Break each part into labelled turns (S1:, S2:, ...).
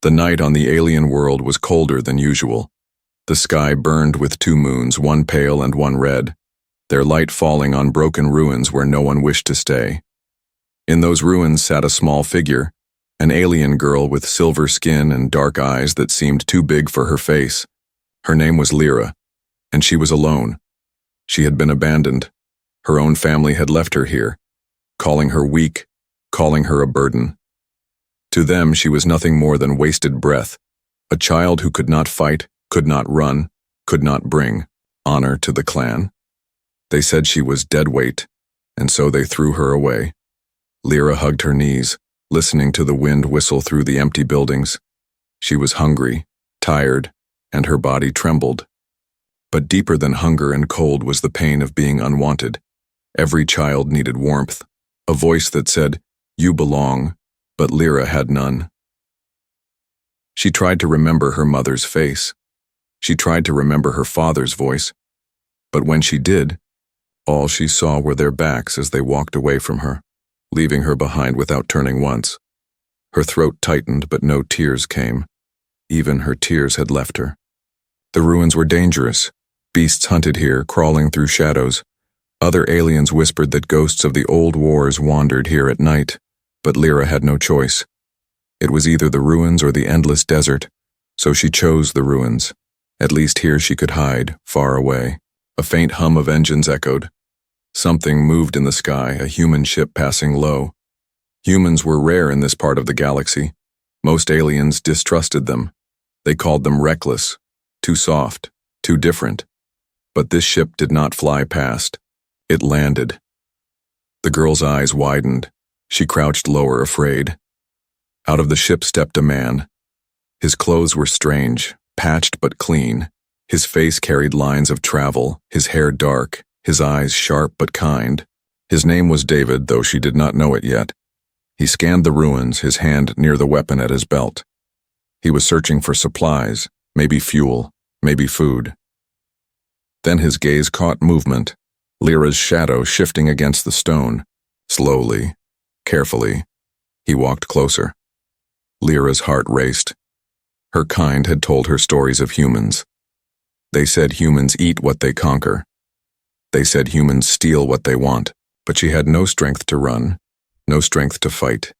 S1: The night on the alien world was colder than usual. The sky burned with two moons, one pale and one red, their light falling on broken ruins where no one wished to stay. In those ruins sat a small figure, an alien girl with silver skin and dark eyes that seemed too big for her face. Her name was Lyra, and she was alone. She had been abandoned. Her own family had left her here, calling her weak, calling her a burden. To them, she was nothing more than wasted breath, a child who could not fight, could not run, could not bring honor to the clan. They said she was dead weight, and so they threw her away. Lyra hugged her knees, listening to the wind whistle through the empty buildings. She was hungry, tired, and her body trembled. But deeper than hunger and cold was the pain of being unwanted. Every child needed warmth, a voice that said, "You belong," but Lyra had none. She tried to remember her mother's face. She tried to remember her father's voice. But when she did, all she saw were their backs as they walked away from her, leaving her behind without turning once. Her throat tightened, but no tears came. Even her tears had left her. The ruins were dangerous. Beasts hunted here, crawling through shadows. Other aliens whispered that ghosts of the old wars wandered here at night, but Lyra had no choice. It was either the ruins or the endless desert, so she chose the ruins. At least here she could hide, far away. A faint hum of engines echoed. Something moved in the sky, a human ship passing low. Humans were rare in this part of the galaxy. Most aliens distrusted them. They called them reckless, too soft, too different. But this ship did not fly past. It landed. The girl's eyes widened. She crouched lower, afraid. Out of the ship stepped a man. His clothes were strange, patched but clean. His face carried lines of travel, his hair dark, his eyes sharp but kind. His name was David, though she did not know it yet. He scanned the ruins, his hand near the weapon at his belt. He was searching for supplies, maybe fuel, maybe food. Then his gaze caught movement, Lyra's shadow shifting against the stone. Slowly, carefully, he walked closer. Lyra's heart raced. Her kind had told her stories of humans. They said humans eat what they conquer. They said humans steal what they want, but she had no strength to run, no strength to fight.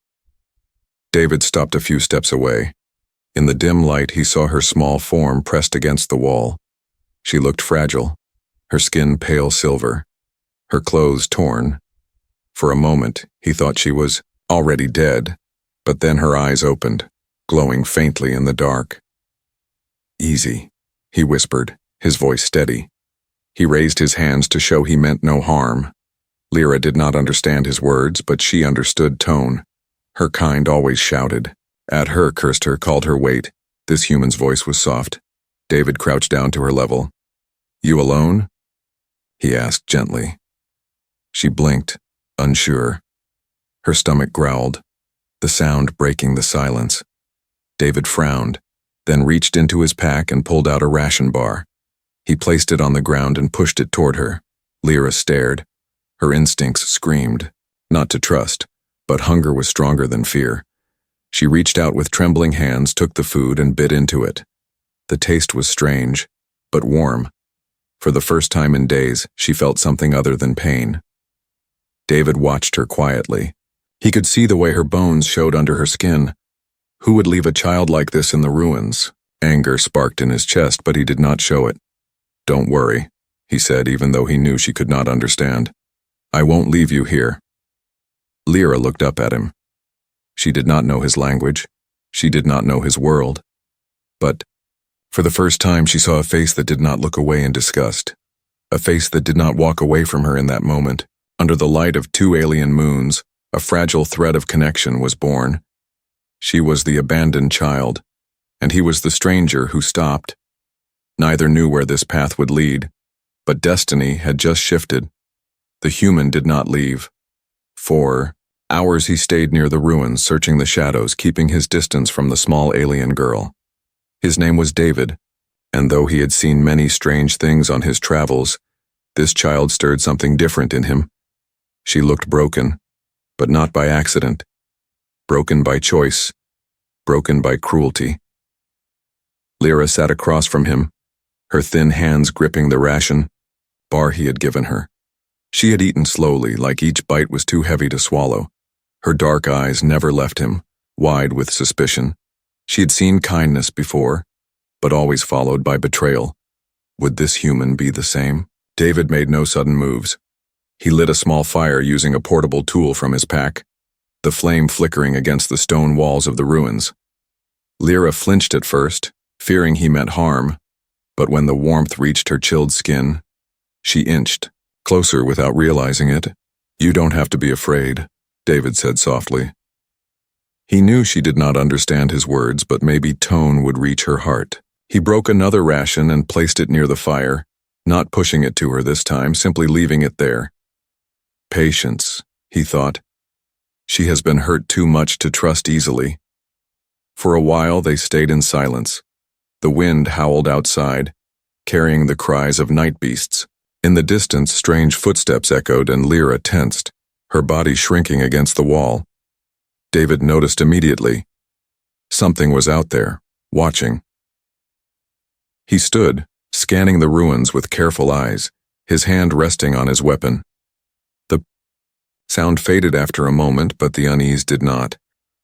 S1: David stopped a few steps away. In the dim light, he saw her small form pressed against the wall. She looked fragile, her skin pale silver, her clothes torn. For a moment, he thought she was already dead, but then her eyes opened, glowing faintly in the dark. "Easy," he whispered, his voice steady. He raised his hands to show he meant no harm. Lyra did not understand his words, but she understood tone. Her kind always shouted. At her, cursed her, called her wait. This human's voice was soft. David crouched down to her level. "You alone?" he asked gently. She blinked, unsure. Her stomach growled, the sound breaking the silence. David frowned, then reached into his pack and pulled out a ration bar. He placed it on the ground and pushed it toward her. Lyra stared. Her instincts screamed, not to trust, but hunger was stronger than fear. She reached out with trembling hands, took the food, and bit into it. The taste was strange, but warm. For the first time in days, she felt something other than pain. David watched her quietly. He could see the way her bones showed under her skin. Who would leave a child like this in the ruins? Anger sparked in his chest, but he did not show it. "Don't worry," he said, even though he knew she could not understand. "I won't leave you here." Lyra looked up at him. She did not know his language. She did not know his world. But for the first time, she saw a face that did not look away in disgust. A face that did not walk away from her in that moment. Under the light of two alien moons, a fragile thread of connection was born. She was the abandoned child, and he was the stranger who stopped. Neither knew where this path would lead, but destiny had just shifted. The human did not leave. For hours he stayed near the ruins, searching the shadows, keeping his distance from the small alien girl. His name was David, and though he had seen many strange things on his travels, this child stirred something different in him. She looked broken, but not by accident. Broken by choice. broken by cruelty. Lyra sat across from him, her thin hands gripping the bar he had given her. She had eaten slowly, like each bite was too heavy to swallow. Her dark eyes never left him, wide with suspicion. She had seen kindness before, but always followed by betrayal. Would this human be the same? David made no sudden moves. He lit a small fire using a portable tool from his pack, the flame flickering against the stone walls of the ruins. Lyra flinched at first, fearing he meant harm, but when the warmth reached her chilled skin, she inched closer without realizing it. "You don't have to be afraid," David said softly. He knew she did not understand his words, but maybe tone would reach her heart. He broke another ration and placed it near the fire, not pushing it to her this time, simply leaving it there. Patience, he thought. She has been hurt too much to trust easily. For a while they stayed in silence. The wind howled outside, carrying the cries of night beasts. In the distance, strange footsteps echoed and Lyra tensed, her body shrinking against the wall. David noticed immediately. Something was out there, watching. He stood, scanning the ruins with careful eyes, his hand resting on his weapon. The sound faded after a moment, but the unease did not.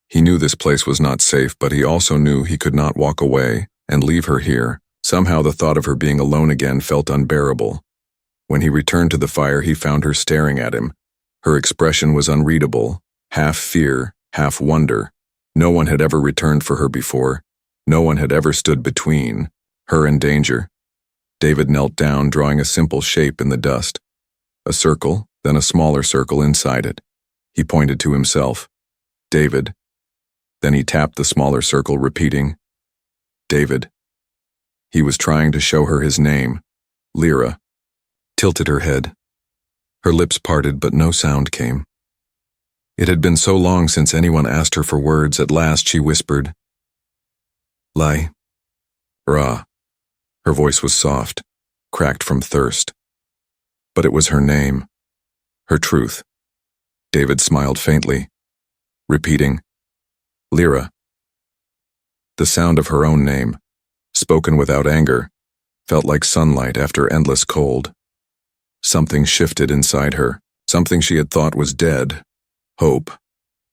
S1: He knew this place was not safe, but he also knew he could not walk away and leave her here. Somehow the thought of her being alone again felt unbearable. When he returned to the fire, he found her staring at him. Her expression was unreadable, half fear, half wonder. No one had ever returned for her before. No one had ever stood between her and danger. David knelt down, drawing a simple shape in the dust. A circle, then a smaller circle inside it. He pointed to himself. "David." Then he tapped the smaller circle, repeating, "David." He was trying to show her his name. Lyra tilted her head. Her lips parted, but no sound came. It had been so long since anyone asked her for words. At last she whispered, "Lie. Ra." Her voice was soft, cracked from thirst. But it was her name, her truth. David smiled faintly, repeating, "Lyra." The sound of her own name, spoken without anger, felt like sunlight after endless cold. Something shifted inside her, something she had thought was dead. Hope.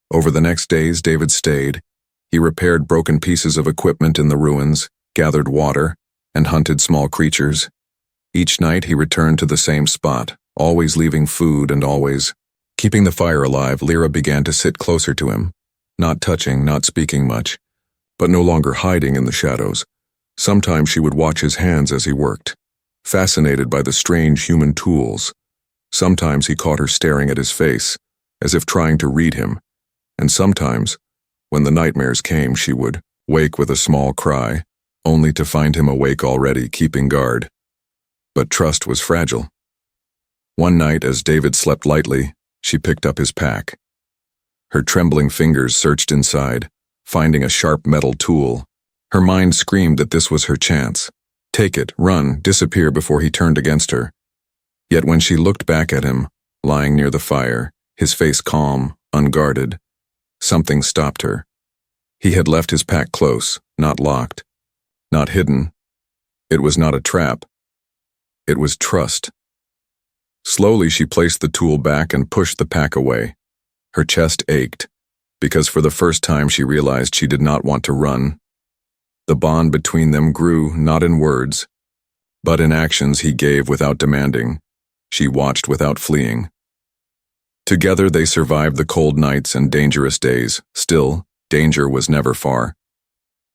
S1: Over the next days, David stayed. He repaired broken pieces of equipment in the ruins, gathered water, and hunted small creatures. Each night he returned to the same spot, always leaving food and always keeping the fire alive. Lyra began to sit closer to him, not touching, not speaking much, but no longer hiding in the shadows. Sometimes she would watch his hands as he worked, fascinated by the strange human tools. Sometimes he caught her staring at his face, as if trying to read him, and sometimes, when the nightmares came, she would wake with a small cry, only to find him awake already, keeping guard. But trust was fragile. One night, as David slept lightly, she picked up his pack. Her trembling fingers searched inside, finding a sharp metal tool. Her mind screamed that this was her chance. Take it, run, disappear before he turned against her. Yet when she looked back at him, lying near the fire, his face calm, unguarded, something stopped her. He had left his pack close, not locked, not hidden. It was not a trap. It was trust. Slowly she placed the tool back and pushed the pack away. Her chest ached, because for the first time she realized she did not want to run. The bond between them grew not in words, but in actions he gave without demanding. She watched without fleeing. Together they survived the cold nights and dangerous days. Still, danger was never far.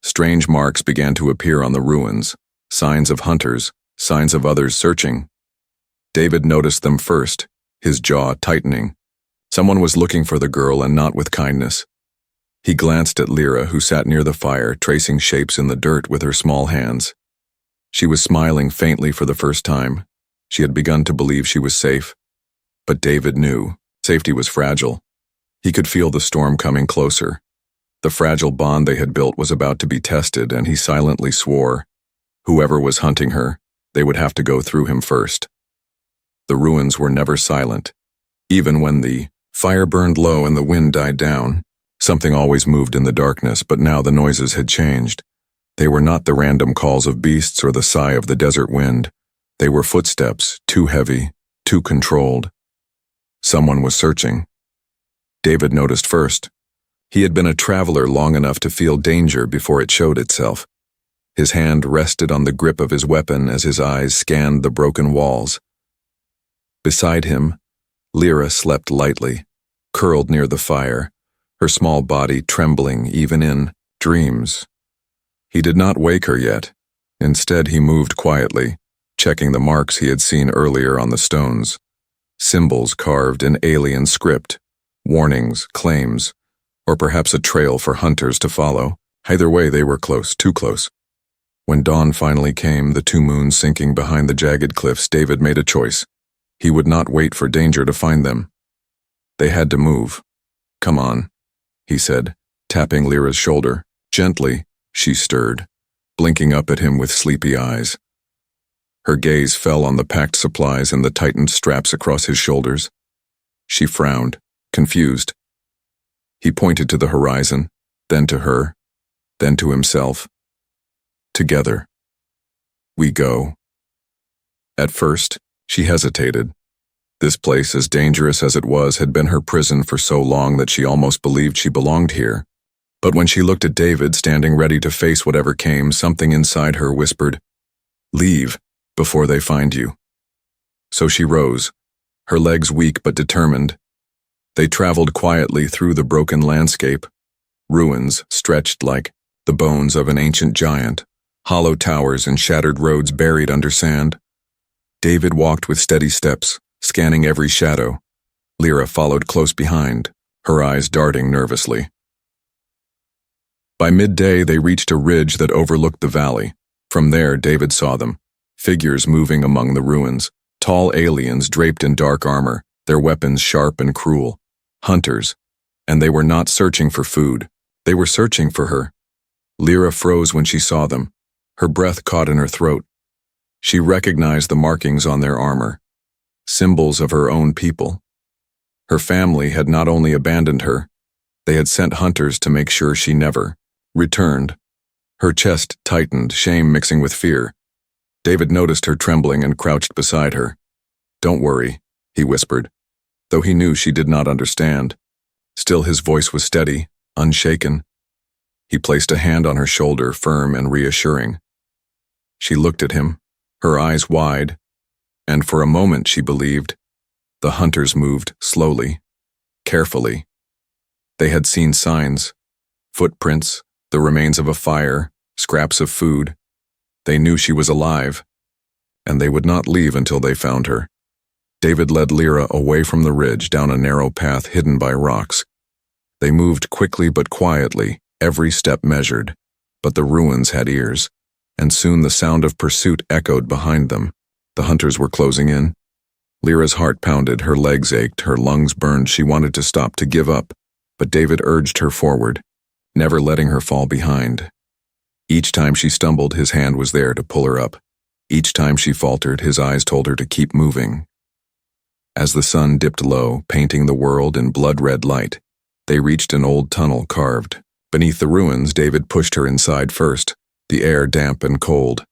S1: Strange marks began to appear on the ruins, signs of hunters, signs of others searching. David noticed them first, his jaw tightening. Someone was looking for the girl, and not with kindness. He glanced at Lyra, who sat near the fire, tracing shapes in the dirt with her small hands. She was smiling faintly for the first time. She had begun to believe she was safe. But David knew safety was fragile. He could feel the storm coming closer. The fragile bond they had built was about to be tested, and he silently swore, whoever was hunting her, they would have to go through him first. The ruins were never silent. Even when the fire burned low and the wind died down, Something always moved in the darkness, but now the noises had changed. They were not the random calls of beasts or the sigh of the desert wind. They were footsteps, too heavy, too controlled. Someone was searching. David noticed first. He had been a traveler long enough to feel danger before it showed itself. His hand rested on the grip of his weapon as his eyes scanned the broken walls. Beside him, Lyra slept lightly, curled near the fire, her small body trembling even in dreams. He did not wake her yet. Instead, he moved quietly, checking the marks he had seen earlier on the stones. Symbols carved in alien script, warnings, claims, or perhaps a trail for hunters to follow. Either way, they were close, too close. When dawn finally came, the two moons sinking behind the jagged cliffs, David made a choice. He would not wait for danger to find them. They had to move. "Come on," he said, tapping Lyra's shoulder. Gently, she stirred, blinking up at him with sleepy eyes. Her gaze fell on the packed supplies and the tightened straps across his shoulders. She frowned, confused. He pointed to the horizon, then to her, then to himself. "Together. We go." At first, she hesitated. This place, as dangerous as it was, had been her prison for so long that she almost believed she belonged here. But when she looked at David standing ready to face whatever came, something inside her whispered, "Leave before they find you." So she rose, her legs weak but determined. They traveled quietly through the broken landscape, ruins stretched like the bones of an ancient giant, hollow towers and shattered roads buried under sand. David walked with steady steps, scanning every shadow. Lyra followed close behind, her eyes darting nervously. By midday, they reached a ridge that overlooked the valley. From there, David saw them, figures moving among the ruins, tall aliens draped in dark armor, their weapons sharp and cruel. Hunters, and they were not searching for food. They were searching for her. Lyra froze when she saw them, her breath caught in her throat. She recognized the markings on their armor, symbols of her own people. Her family had not only abandoned her, they had sent hunters to make sure she never returned. Her chest tightened, shame mixing with fear. David noticed her trembling and crouched beside her. "Don't worry," he whispered, though he knew she did not understand. Still, his voice was steady, unshaken. He placed a hand on her shoulder, firm and reassuring. She looked at him, her eyes wide, and for a moment she believed. The hunters moved slowly, carefully. They had seen signs, footprints, the remains of a fire, scraps of food. They knew she was alive, and they would not leave until they found her. David led Lyra away from the ridge down a narrow path hidden by rocks. They moved quickly but quietly, every step measured, but the ruins had ears, and soon the sound of pursuit echoed behind them. The hunters were closing in. Lyra's heart pounded, her legs ached, her lungs burned. She wanted to stop, to give up, but David urged her forward, never letting her fall behind. Each time she stumbled, his hand was there to pull her up. Each time she faltered, his eyes told her to keep moving. As the sun dipped low, painting the world in blood-red light, they reached an old tunnel carved. Beneath the ruins, David pushed her inside first, the air damp and cold.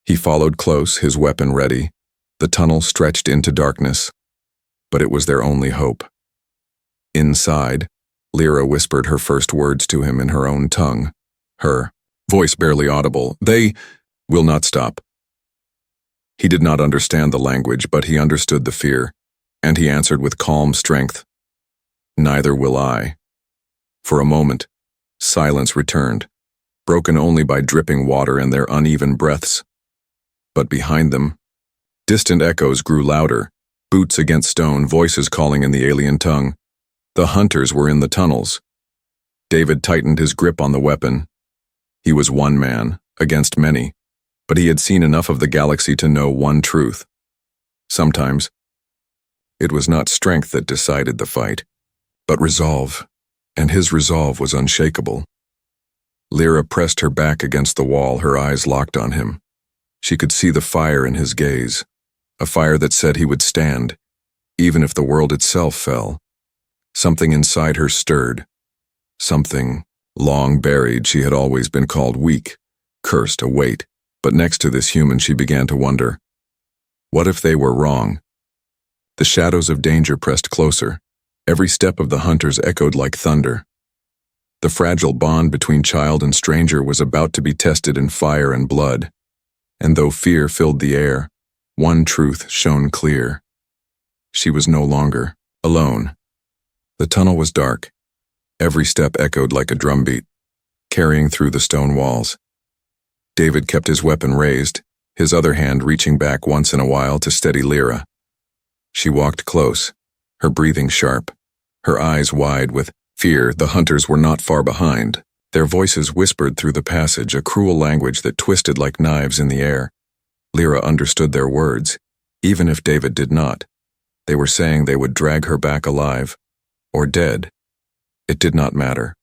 S1: He followed close, his weapon ready. The tunnel stretched into darkness, but it was their only hope. Inside, Lyra whispered her first words to him in her own tongue, her voice barely audible. "They will not stop." He did not understand the language, but he understood the fear, and he answered with calm strength, "Neither will I." For a moment, silence returned, broken only by dripping water and their uneven breaths. But behind them, distant echoes grew louder, boots against stone, voices calling in the alien tongue. The hunters were in the tunnels. David tightened his grip on the weapon. He was one man, against many, but he had seen enough of the galaxy to know one truth. Sometimes, it was not strength that decided the fight, but resolve, and his resolve was unshakable. Lyra pressed her back against the wall, her eyes locked on him. She could see the fire in his gaze, a fire that said he would stand, even if the world itself fell. Something inside her stirred. Something long buried. She had always been called weak, cursed, a weight. But next to this human, she began to wonder, what if they were wrong? The shadows of danger pressed closer. Every step of the hunters echoed like thunder. The fragile bond between child and stranger was about to be tested in fire and blood. And though fear filled the air, one truth shone clear. She was no longer alone. The tunnel was dark. Every step echoed like a drumbeat, carrying through the stone walls. David kept his weapon raised, his other hand reaching back once in a while to steady Lyra. She walked close, her breathing sharp, her eyes wide with fear. The hunters were not far behind. Their voices whispered through the passage, a cruel language that twisted like knives in the air. Lyra understood their words, even if David did not. They were saying they would drag her back alive, or dead. It did not matter.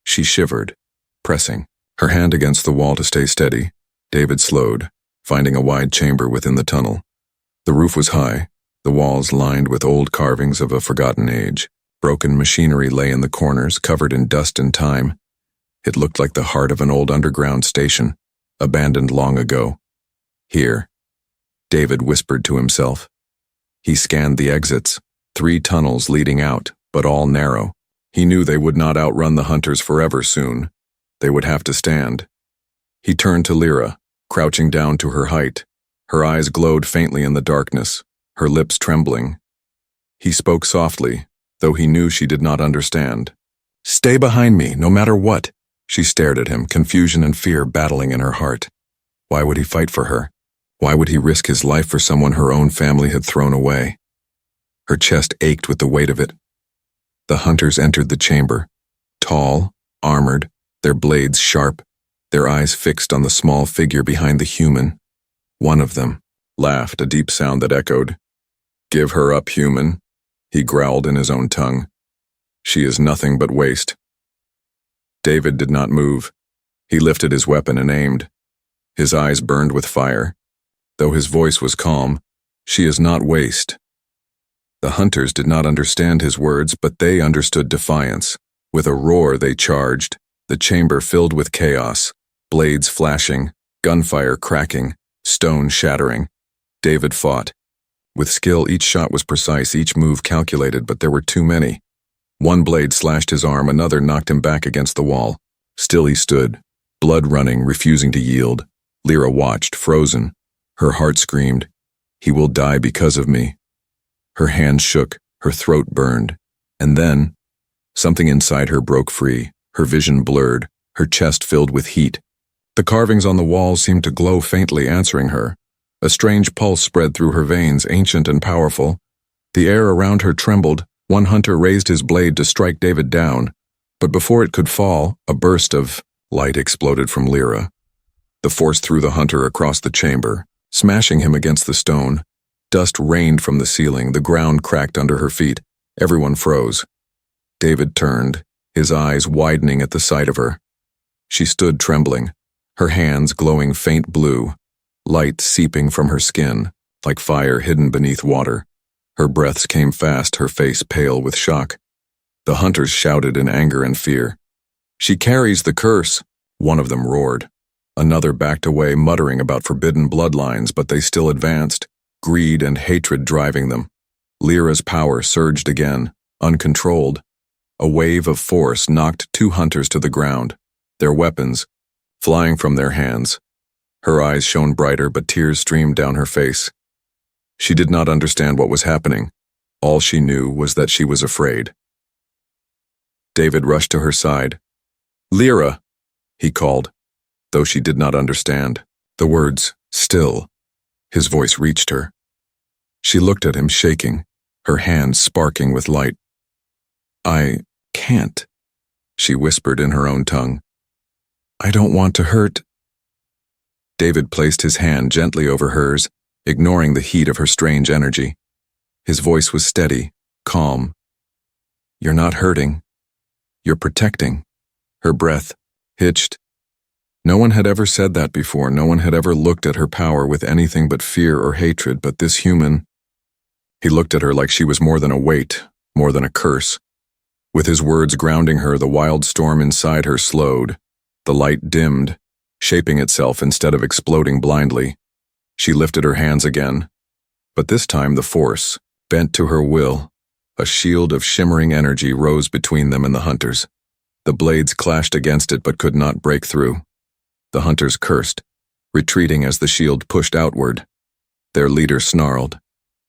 S1: She shivered, pressing her hand against the wall to stay steady. David slowed, finding a wide chamber within the tunnel. The roof was high, the walls lined with old carvings of a forgotten age. Broken machinery lay in the corners, covered in dust and time. It looked like the heart of an old underground station, abandoned long ago. Here, David whispered to himself. He scanned the exits, 3 tunnels leading out, but all narrow. He knew they would not outrun the hunters forever soon. They would have to stand. He turned to Lyra, crouching down to her height. Her eyes glowed faintly in the darkness, her lips trembling. He spoke softly, though he knew she did not understand. "Stay behind me, no matter what." She stared at him, confusion and fear battling in her heart. Why would he fight for her? Why would he risk his life for someone her own family had thrown away? Her chest ached with the weight of it. The hunters entered the chamber, tall, armored, their blades sharp, their eyes fixed on the small figure behind the human. One of them laughed, a deep sound that echoed. "Give her up, human," he growled in his own tongue. "She is nothing but waste." David did not move. He lifted his weapon and aimed. His eyes burned with fire. Though his voice was calm, "She is not waste." The hunters did not understand his words, but they understood defiance. With a roar they charged, the chamber filled with chaos, blades flashing, gunfire cracking, stone shattering. David fought. With skill, each shot was precise, each move calculated, but there were too many. One blade slashed his arm, another knocked him back against the wall. Still he stood, blood running, refusing to yield. Lyra watched, frozen. Her heart screamed, "He will die because of me." Her hands shook, her throat burned. And then, something inside her broke free, her vision blurred, her chest filled with heat. The carvings on the walls seemed to glow faintly, answering her. A strange pulse spread through her veins, ancient and powerful. The air around her trembled. One hunter raised his blade to strike David down, but before it could fall, a burst of light exploded from Lyra. The force threw the hunter across the chamber, smashing him against the stone. Dust rained from the ceiling, the ground cracked under her feet. Everyone froze. David turned, his eyes widening at the sight of her. She stood trembling, her hands glowing faint blue, light seeping from her skin, like fire hidden beneath water. Her breaths came fast, her face pale with shock. The hunters shouted in anger and fear. "She carries the curse," one of them roared. Another backed away, muttering about forbidden bloodlines, but they still advanced, greed and hatred driving them. Lyra's power surged again, uncontrolled. A wave of force knocked 2 hunters to the ground, their weapons flying from their hands. Her eyes shone brighter, but tears streamed down her face. She did not understand what was happening. All she knew was that she was afraid. David rushed to her side. "Lyra," he called, though she did not understand. The words, "still," his voice reached her. She looked at him, shaking, her hands sparking with light. "I can't," she whispered in her own tongue. "I don't want to hurt." David placed his hand gently over hers, ignoring the heat of her strange energy. His voice was steady, calm. "You're not hurting. You're protecting." Her breath hitched. No one had ever said that before. No one had ever looked at her power with anything but fear or hatred, but this human. He looked at her like she was more than a weight, more than a curse. With his words grounding her, the wild storm inside her slowed. The light dimmed, shaping itself instead of exploding blindly. She lifted her hands again. But this time the force, bent to her will, a shield of shimmering energy rose between them and the hunters. The blades clashed against it but could not break through. The hunters cursed, retreating as the shield pushed outward. Their leader snarled,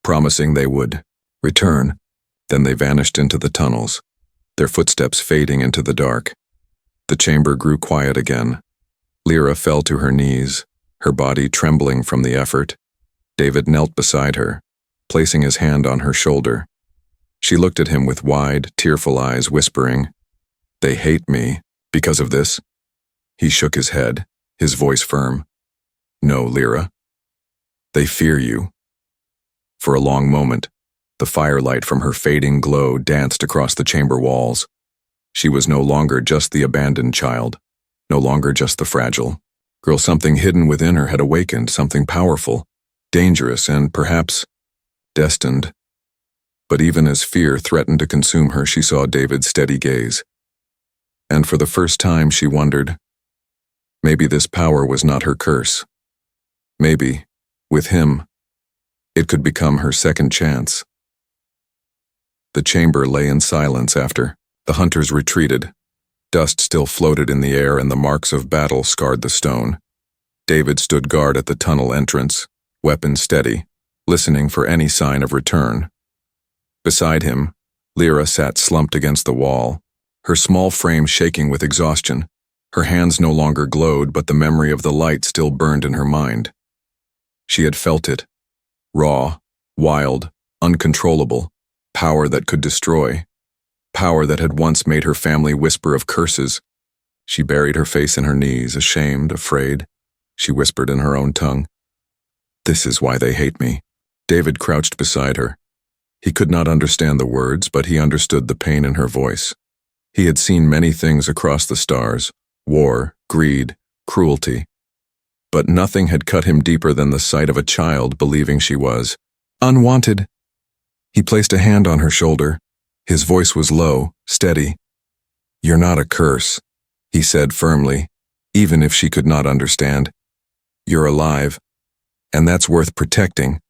S1: promising they would return. Then they vanished into the tunnels, their footsteps fading into the dark. The chamber grew quiet again. Lyra fell to her knees, her body trembling from the effort. David knelt beside her, placing his hand on her shoulder. She looked at him with wide, tearful eyes, whispering, "They hate me because of this?" He shook his head, his voice firm. "No, Lyra. They fear you." For a long moment, the firelight from her fading glow danced across the chamber walls. She was no longer just the abandoned child, no longer just the fragile girl. Something hidden within her had awakened, something powerful, dangerous, and perhaps destined. But even as fear threatened to consume her, she saw David's steady gaze. And for the first time she wondered, maybe this power was not her curse. Maybe, with him, it could become her second chance. The chamber lay in silence after the hunters retreated. Dust still floated in the air and the marks of battle scarred the stone. David stood guard at the tunnel entrance, weapon steady, listening for any sign of return. Beside him, Lyra sat slumped against the wall, her small frame shaking with exhaustion. Her hands no longer glowed, but the memory of the light still burned in her mind. She had felt it. Raw, wild, uncontrollable. Power that could destroy. Power that had once made her family whisper of curses. She buried her face in her knees, ashamed, afraid. She whispered in her own tongue, "This is why they hate me." David crouched beside her. He could not understand the words, but he understood the pain in her voice. He had seen many things across the stars, war, greed, cruelty. But nothing had cut him deeper than the sight of a child believing she was unwanted. He placed a hand on her shoulder. His voice was low, steady. "You're not a curse," he said firmly, even if she could not understand. "You're alive, and that's worth protecting."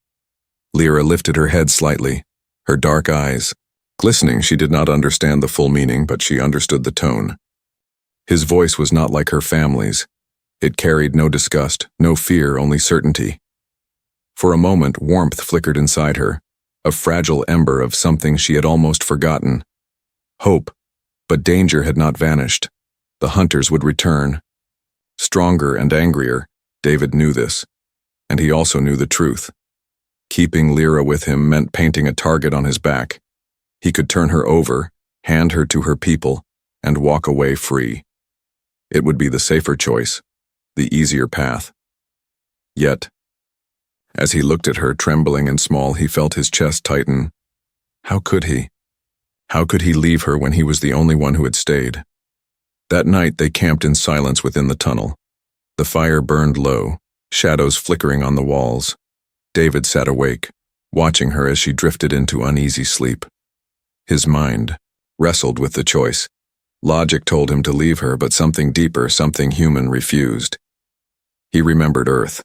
S1: Lyra lifted her head slightly, her dark eyes glistening. She did not understand the full meaning, but she understood the tone. His voice was not like her family's. It carried no disgust, no fear, only certainty. For a moment, warmth flickered inside her, a fragile ember of something she had almost forgotten. Hope, but danger had not vanished. The hunters would return. Stronger and angrier, David knew this, and he also knew the truth. Keeping Lyra with him meant painting a target on his back. He could turn her over, hand her to her people, and walk away free. It would be the safer choice, the easier path. Yet, as he looked at her, trembling and small, he felt his chest tighten. How could he? How could he leave her when he was the only one who had stayed? That night they camped in silence within the tunnel. The fire burned low, shadows flickering on the walls. David sat awake, watching her as she drifted into uneasy sleep. His mind wrestled with the choice. Logic told him to leave her, but something deeper, something human, refused. He remembered Earth,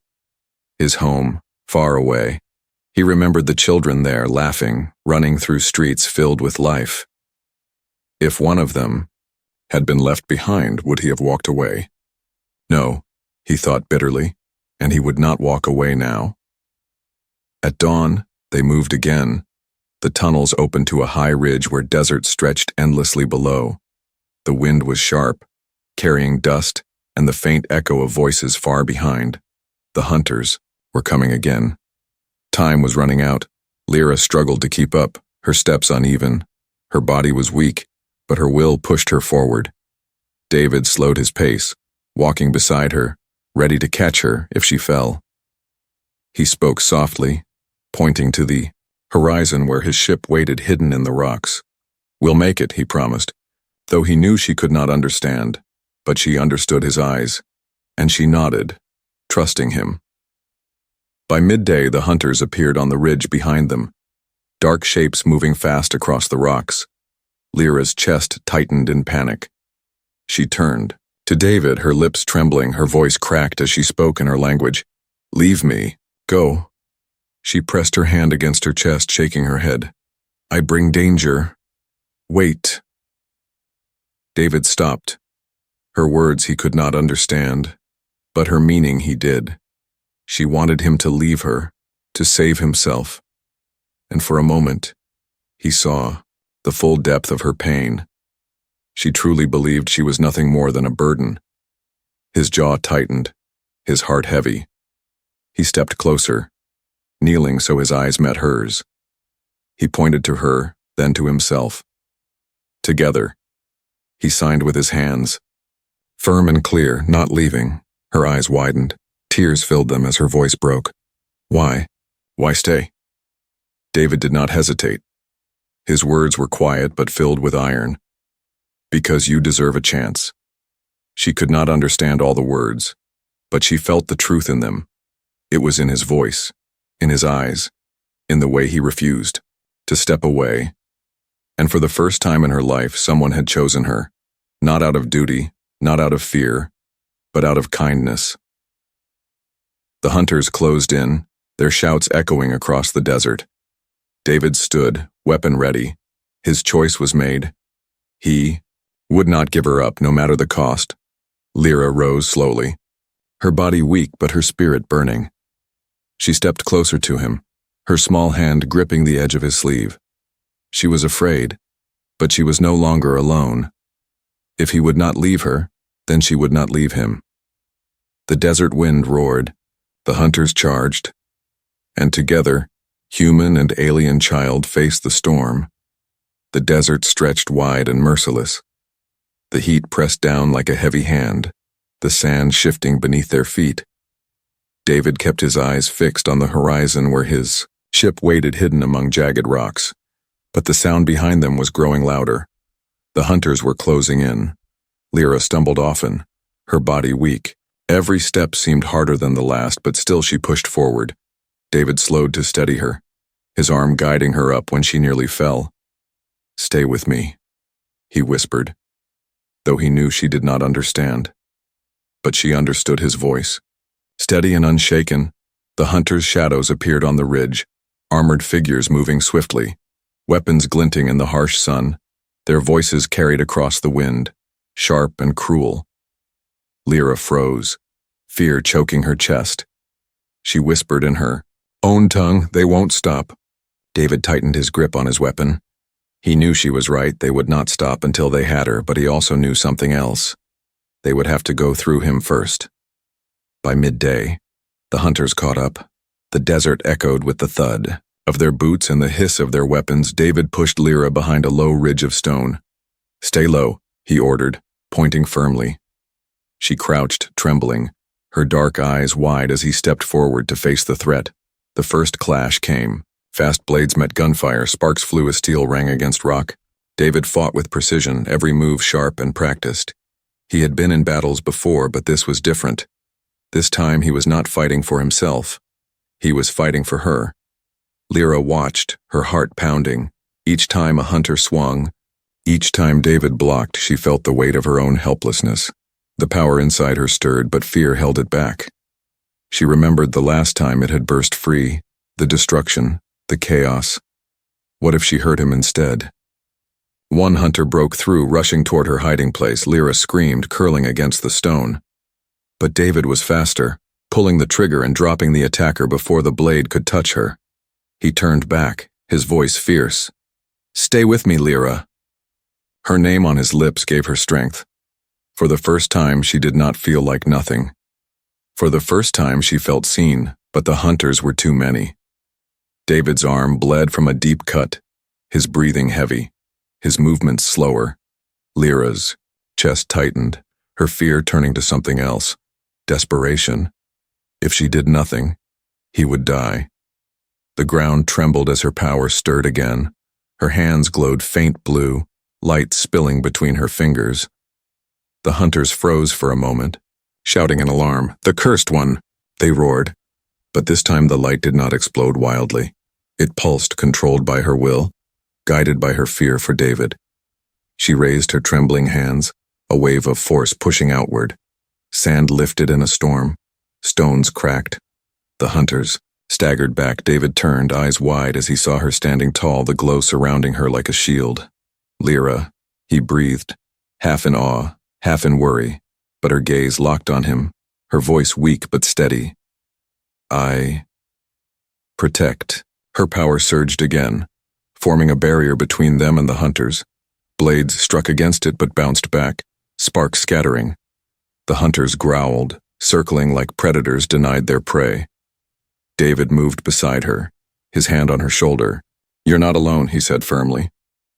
S1: his home, far away. He remembered the children there, laughing, running through streets filled with life. If one of them had been left behind, would he have walked away? No, he thought bitterly, and he would not walk away now. At dawn, they moved again. The tunnels opened to a high ridge where desert stretched endlessly below. The wind was sharp, carrying dust and the faint echo of voices far behind. The hunters were coming again. Time was running out. Lyra struggled to keep up, her steps uneven. Her body was weak, but her will pushed her forward. David slowed his pace, walking beside her, ready to catch her if she fell. He spoke softly, pointing to the horizon where his ship waited hidden in the rocks. "We'll make it," he promised, though he knew she could not understand, but she understood his eyes, and she nodded, trusting him. By midday, the hunters appeared on the ridge behind them, dark shapes moving fast across the rocks. Lyra's chest tightened in panic. She turned. To David, her lips trembling, her voice cracked as she spoke in her language. "Leave me. Go." She pressed her hand against her chest, shaking her head. "I bring danger. Wait." David stopped. Her words he could not understand, but her meaning he did. She wanted him to leave her, to save himself. And for a moment, he saw the full depth of her pain. She truly believed she was nothing more than a burden. His jaw tightened, his heart heavy. He stepped closer, kneeling so his eyes met hers. He pointed to her, then to himself. Together, he signed with his hands. Firm and clear, not leaving. Her eyes widened. Tears filled them as her voice broke. "Why? Why stay?" David did not hesitate. His words were quiet but filled with iron. "Because you deserve a chance." She could not understand all the words, but she felt the truth in them. It was in his voice, in his eyes, in the way he refused to step away. And for the first time in her life, someone had chosen her, not out of duty, not out of fear, but out of kindness. The hunters closed in, their shouts echoing across the desert. David stood, weapon ready. His choice was made. He would not give her up, no matter the cost. Lyra rose slowly, her body weak but her spirit burning. She stepped closer to him, her small hand gripping the edge of his sleeve. She was afraid, but she was no longer alone. If he would not leave her, then she would not leave him. The desert wind roared, the hunters charged, and together, human and alien child faced the storm. The desert stretched wide and merciless. The heat pressed down like a heavy hand, the sand shifting beneath their feet. David kept his eyes fixed on the horizon where his ship waited hidden among jagged rocks, but the sound behind them was growing louder. The hunters were closing in. Lyra stumbled often, her body weak. Every step seemed harder than the last, but still she pushed forward. David slowed to steady her, his arm guiding her up when she nearly fell. "Stay with me," he whispered, though he knew she did not understand. But she understood his voice. Steady and unshaken, the hunters' shadows appeared on the ridge, armored figures moving swiftly, weapons glinting in the harsh sun, their voices carried across the wind, sharp and cruel. Lyra froze, fear choking her chest. She whispered in her own tongue, "They won't stop." David tightened his grip on his weapon. He knew she was right, they would not stop until they had her, but he also knew something else. They would have to go through him first. By midday, the hunters caught up. The desert echoed with the thud of their boots and the hiss of their weapons. David pushed Lyra behind a low ridge of stone. "Stay low," he ordered, pointing firmly. She crouched, trembling, her dark eyes wide as he stepped forward to face the threat. The first clash came. Fast blades met gunfire, sparks flew as steel rang against rock. David fought with precision, every move sharp and practiced. He had been in battles before, but this was different. This time he was not fighting for himself. He was fighting for her. Lyra watched, her heart pounding. Each time a hunter swung, each time David blocked, she felt the weight of her own helplessness. The power inside her stirred, but fear held it back. She remembered the last time it had burst free, the destruction, the chaos. What if she hurt him instead? One hunter broke through, rushing toward her hiding place. Lyra screamed, curling against the stone. But David was faster, pulling the trigger and dropping the attacker before the blade could touch her. He turned back, his voice fierce. "Stay with me, Lyra." Her name on his lips gave her strength. For the first time, she did not feel like nothing. For the first time, she felt seen, but the hunters were too many. David's arm bled from a deep cut, his breathing heavy, his movements slower. Lyra's chest tightened, her fear turning to something else, desperation. If she did nothing, he would die. The ground trembled as her power stirred again. Her hands glowed faint blue, light spilling between her fingers. The hunters froze for a moment, shouting in alarm, "The cursed one!" they roared. But this time the light did not explode wildly. It pulsed, controlled by her will, guided by her fear for David. She raised her trembling hands, a wave of force pushing outward. Sand lifted in a storm. Stones cracked. The hunters staggered back. David turned, eyes wide, as he saw her standing tall, the glow surrounding her like a shield. Lyra, he breathed, half in awe, half in worry, but her gaze locked on him, her voice weak but steady. I protect. Her power surged again, forming a barrier between them and the hunters. Blades struck against it but bounced back, sparks scattering. The hunters growled, circling like predators denied their prey. David moved beside her, his hand on her shoulder. "You're not alone," he said firmly.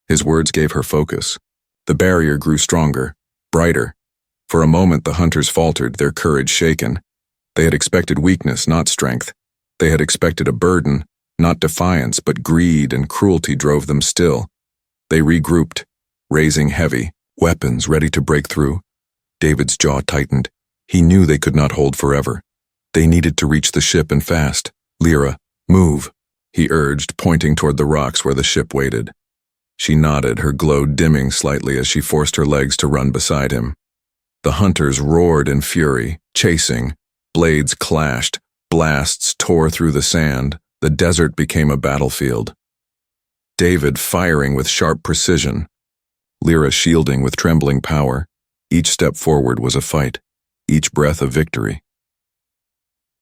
S1: His words gave her focus. The barrier grew stronger, brighter. For a moment the hunters faltered, their courage shaken. They had expected weakness, not strength. They had expected a burden, not defiance, but greed and cruelty drove them still. They regrouped, raising heavy, weapons ready to break through. David's jaw tightened. He knew they could not hold forever. They needed to reach the ship and fast. "Lyra, move," he urged, pointing toward the rocks where the ship waited. She nodded, her glow dimming slightly as she forced her legs to run beside him. The hunters roared in fury, chasing. Blades clashed, blasts tore through the sand. The desert became a battlefield. David firing with sharp precision. Lyra shielding with trembling power. Each step forward was a fight, each breath a victory.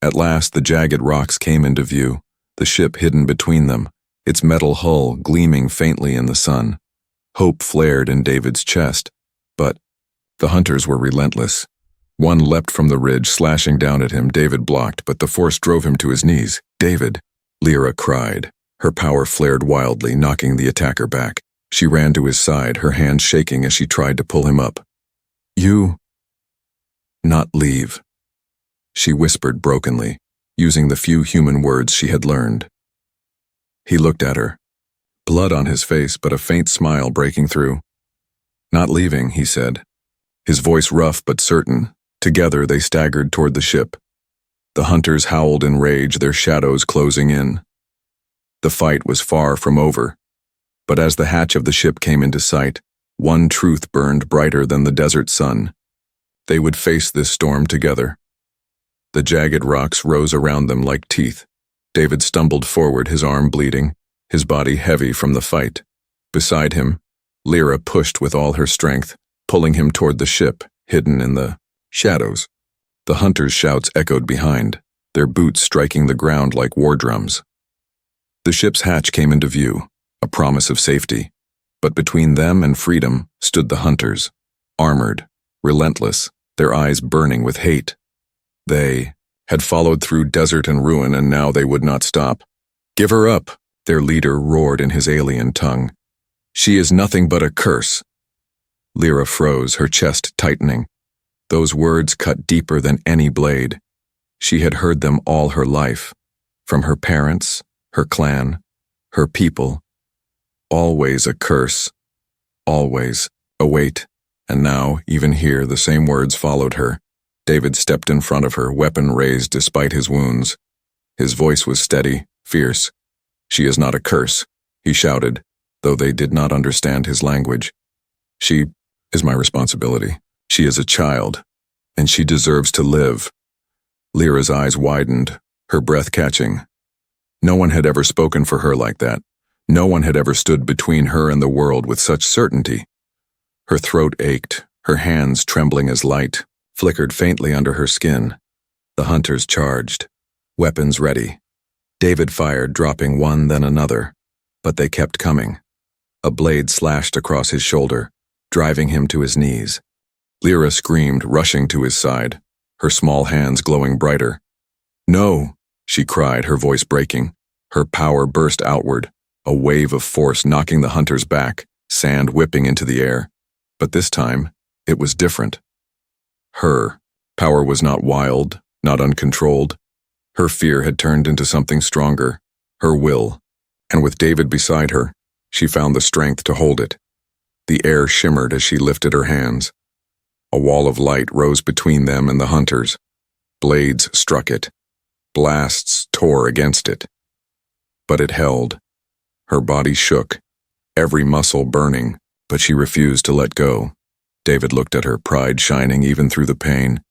S1: At last the jagged rocks came into view, the ship hidden between them, its metal hull gleaming faintly in the sun. Hope flared in David's chest, but the hunters were relentless. One leapt from the ridge, slashing down at him. David blocked, but the force drove him to his knees. "David!" Lyra cried. Her power flared wildly, knocking the attacker back. She ran to his side, her hands shaking as she tried to pull him up. "You not leave," she whispered brokenly, using the few human words she had learned. He looked at her, blood on his face but a faint smile breaking through. "Not leaving," he said, his voice rough but certain. Together they staggered toward the ship. The hunters howled in rage, their shadows closing in. The fight was far from over, but as the hatch of the ship came into sight, one truth burned brighter than the desert sun. They would face this storm together. The jagged rocks rose around them like teeth. David stumbled forward, his arm bleeding, his body heavy from the fight. Beside him, Lyra pushed with all her strength, pulling him toward the ship, hidden in the shadows. The hunters' shouts echoed behind, their boots striking the ground like war drums. The ship's hatch came into view, a promise of safety. But between them and freedom stood the hunters, armored, relentless, their eyes burning with hate. They had followed through desert and ruin, and now they would not stop. "Give her up," their leader roared in his alien tongue. "She is nothing but a curse." Lyra froze, her chest tightening. Those words cut deeper than any blade. She had heard them all her life, from her parents, her clan, her people. Always a curse, always a weight. And now, even here, the same words followed her. David stepped in front of her, weapon raised despite his wounds. His voice was steady, fierce. "She is not a curse," he shouted, though they did not understand his language. "She is my responsibility. She is a child, and she deserves to live." Lyra's eyes widened, her breath catching. No one had ever spoken for her like that. No one had ever stood between her and the world with such certainty. Her throat ached, her hands trembling as light flickered faintly under her skin. The hunters charged, weapons ready. David fired, dropping one then another, but they kept coming. A blade slashed across his shoulder, driving him to his knees. Lyra screamed, rushing to his side, her small hands glowing brighter. "No," she cried, her voice breaking. Her power burst outward, a wave of force knocking the hunters back, sand whipping into the air. But this time, it was different. Her power was not wild, not uncontrolled. Her fear had turned into something stronger, her will, and with David beside her, she found the strength to hold it. The air shimmered as she lifted her hands. A wall of light rose between them and the hunters. Blades struck it. Blasts tore against it. But it held. Her body shook, every muscle burning, But she refused to let go. David looked at her, pride shining even through the pain.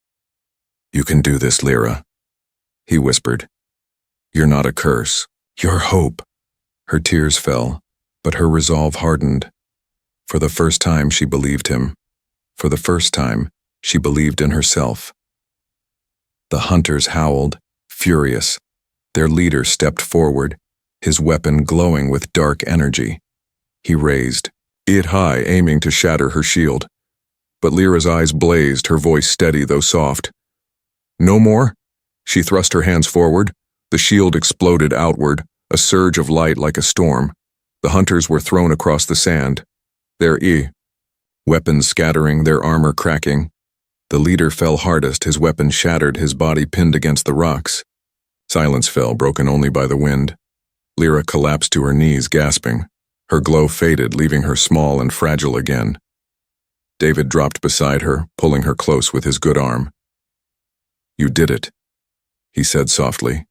S1: "You can do this, Lyra," he whispered. "You're not a curse. You're hope." Her tears fell, but her resolve hardened. For the first time, she believed him. For the first time, she believed in herself. The hunters howled, furious. Their leader stepped forward, his weapon glowing with dark energy. He raised it high, aiming to shatter her shield. But Lyra's eyes blazed, her voice steady though soft. "No more?" She thrust her hands forward. The shield exploded outward, a surge of light like a storm. The hunters were thrown across the sand, their weapons scattering, their armor cracking. The leader fell hardest, his weapon shattered, his body pinned against the rocks. Silence fell, broken only by the wind. Lyra collapsed to her knees, gasping. Her glow faded, leaving her small and fragile again. David dropped beside her, pulling her close with his good arm. "You did it," he said softly,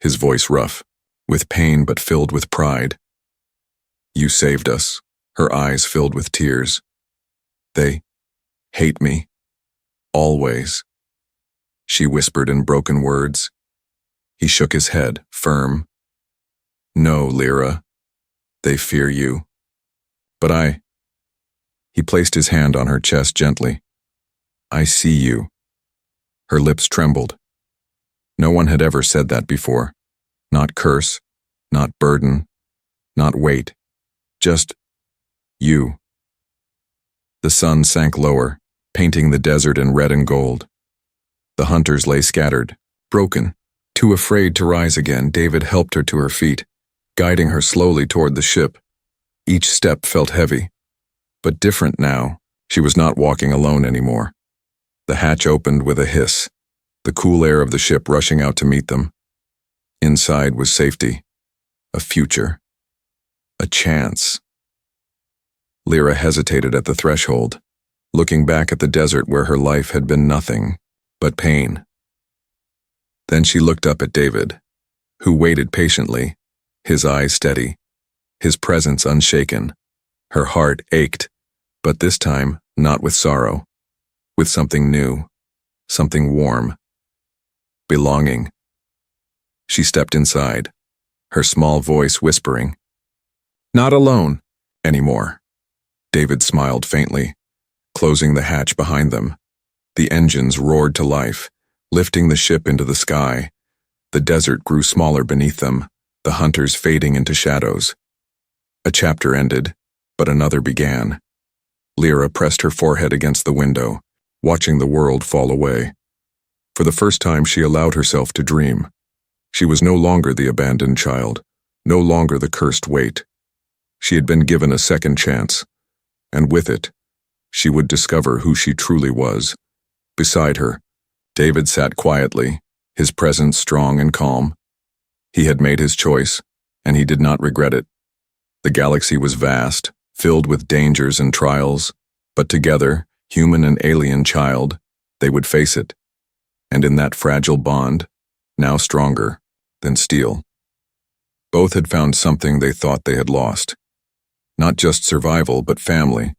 S1: his voice rough, with pain but filled with pride. "You saved us," her eyes filled with tears. "They hate me. Always," she whispered in broken words. He shook his head, firm. "No, Lyra. They fear you. But He placed his hand on her chest gently. "I see you." Her lips trembled. No one had ever said that before. Not curse, not burden, not weight. Just you. The sun sank lower, painting the desert in red and gold. The hunters lay scattered, broken. Too afraid to rise again, David helped her to her feet, guiding her slowly toward the ship. Each step felt heavy, but different now. She was not walking alone anymore. The hatch opened with a hiss, the cool air of the ship rushing out to meet them. Inside was safety, a future, a chance. Lyra hesitated at the threshold, looking back at the desert where her life had been nothing but pain. Then she looked up at David, who waited patiently, his eyes steady, his presence unshaken. Her heart ached, but this time not with sorrow, with something new, something warm. Belonging. She stepped inside, her small voice whispering, "Not alone anymore." David smiled faintly, closing the hatch behind them. The engines roared to life, lifting the ship into the sky. The desert grew smaller beneath them, the hunters fading into shadows. A chapter ended, but another began. Lyra pressed her forehead against the window, watching the world fall away. For the first time, she allowed herself to dream. She was no longer the abandoned child, no longer the cursed weight. She had been given a second chance, and with it, she would discover who she truly was. Beside her, David sat quietly, his presence strong and calm. He had made his choice, and he did not regret it. The galaxy was vast, filled with dangers and trials, but together, human and alien child, they would face it. And in that fragile bond, now stronger than steel, both had found something they thought they had lost. Not just survival, but family.